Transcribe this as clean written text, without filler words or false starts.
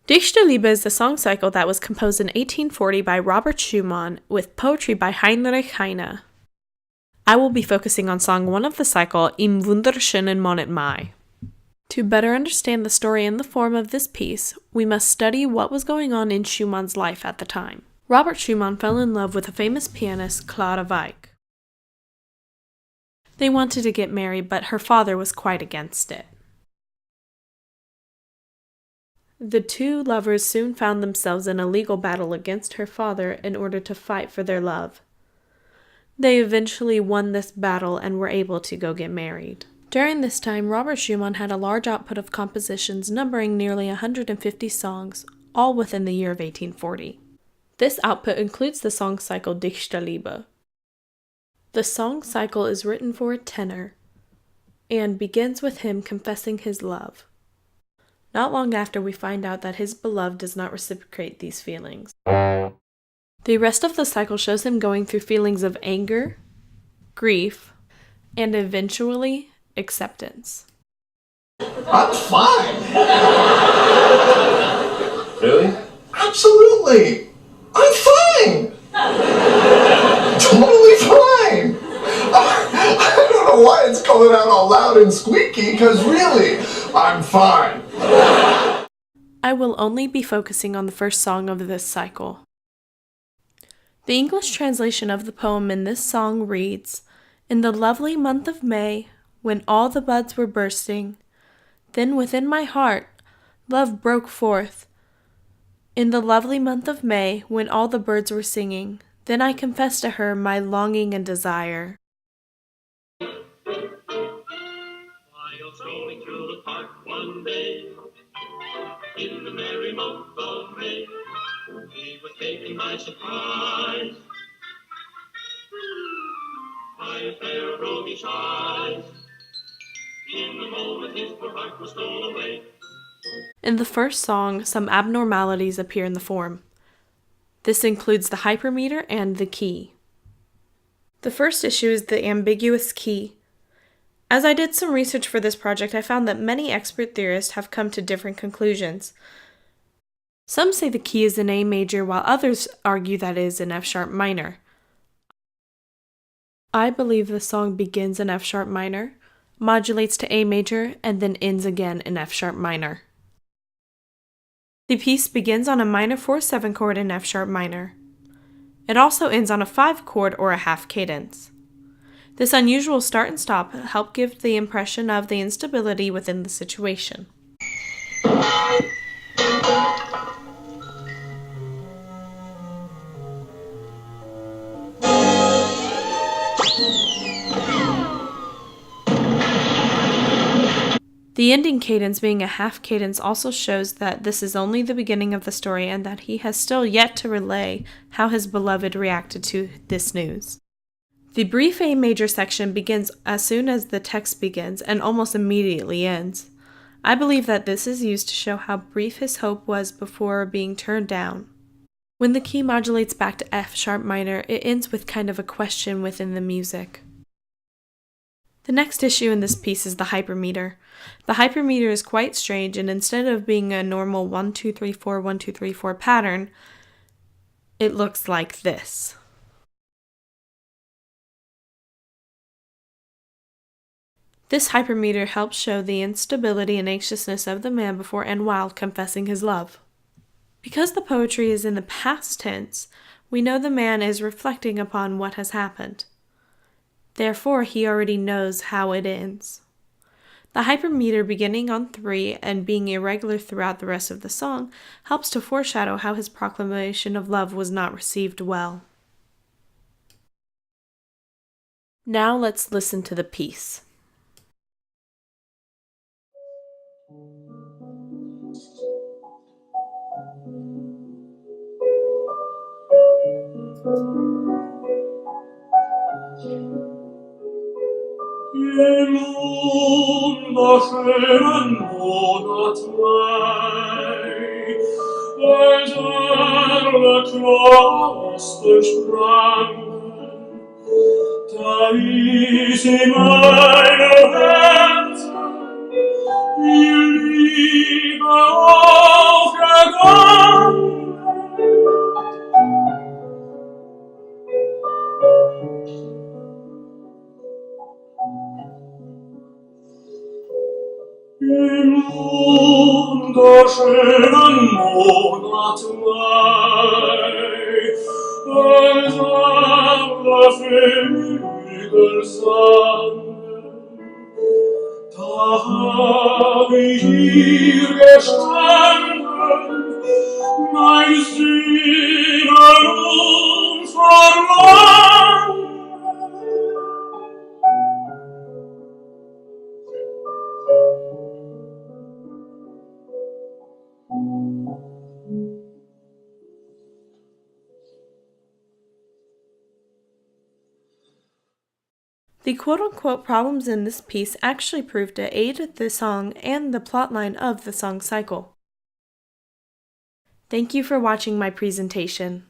Dichterliebe is the song cycle that was composed in 1840 by Robert Schumann with poetry by Heinrich Heine. I will be focusing on song 1 of the cycle, Im wunderschönen Monat Mai. To better understand the story and the form of this piece, we must study what was going on in Schumann's life at the time. Robert Schumann fell in love with a famous pianist, Clara Wieck. They wanted to get married, but her father was quite against it. The two lovers soon found themselves in a legal battle against her father in order to fight for their love. They eventually won this battle and were able to go get married. During this time, Robert Schumann had a large output of compositions numbering nearly 150 songs, all within the year of 1840. This output includes the song cycle Dichterliebe. The song cycle is written for a tenor and begins with him confessing his love. Not long after, we find out that his beloved does not reciprocate these feelings. The rest of the cycle shows him going through feelings of anger, grief, and eventually acceptance. I'm fine. Really? Absolutely. I'm fine. Totally fine. I don't know why it's coming out all loud and squeaky, because really, I'm fine. I will only be focusing on the first song of this cycle. The English translation of the poem in this song reads, "In the lovely month of May, when all the buds were bursting, then within my heart love broke forth. In the lovely month of May, when all the birds were singing, then I confessed to her my longing and desire." While strolling through the park one day, in the merry month of May, he was taken by surprise by a pair of roguish eyes. In the moment his poor heart was stolen away. In the first song, some abnormalities appear in the form. This includes the hypermeter and the key. The first issue is the ambiguous key. As I did some research for this project, I found that many expert theorists have come to different conclusions. Some say the key is in A major, while others argue that it is in F sharp minor. I believe the song begins in F sharp minor, modulates to A major, and then ends again in F sharp minor. The piece begins on a minor 4/7 chord in F sharp minor. It also ends on a 5 chord or a half cadence. This unusual start and stop help give the impression of the instability within the situation. The ending cadence being a half cadence also shows that this is only the beginning of the story and that he has still yet to relay how his beloved reacted to this news. The brief A major section begins as soon as the text begins and almost immediately ends. I believe that this is used to show how brief his hope was before being turned down. When the key modulates back to F sharp minor, it ends with kind of a question within the music. The next issue in this piece is the hypermeter. The hypermeter is quite strange, and instead of being a normal 1 2 3 4 1 2 3 4 pattern, it looks like this. This hypermeter helps show the instability and anxiousness of the man before and while confessing his love. Because the poetry is in the past tense, we know the man is reflecting upon what has happened. Therefore, he already knows how it ends. The hypermeter beginning on 3 and being irregular throughout the rest of the song helps to foreshadow how his proclamation of love was not received well. Now let's listen to the piece. Im wunderschönen Monat Mai, als alle Knospen sprangen, da ist in meinem Herzen die Liebe aufgegangen. Im wunderschönen Monat Mai, als alle Vögel sangen, da hab ich hier gestanden, mein Sehnen und Verlangen. The quote-unquote problems in this piece actually proved to aid the song and the plotline of the song cycle. Thank you for watching my presentation.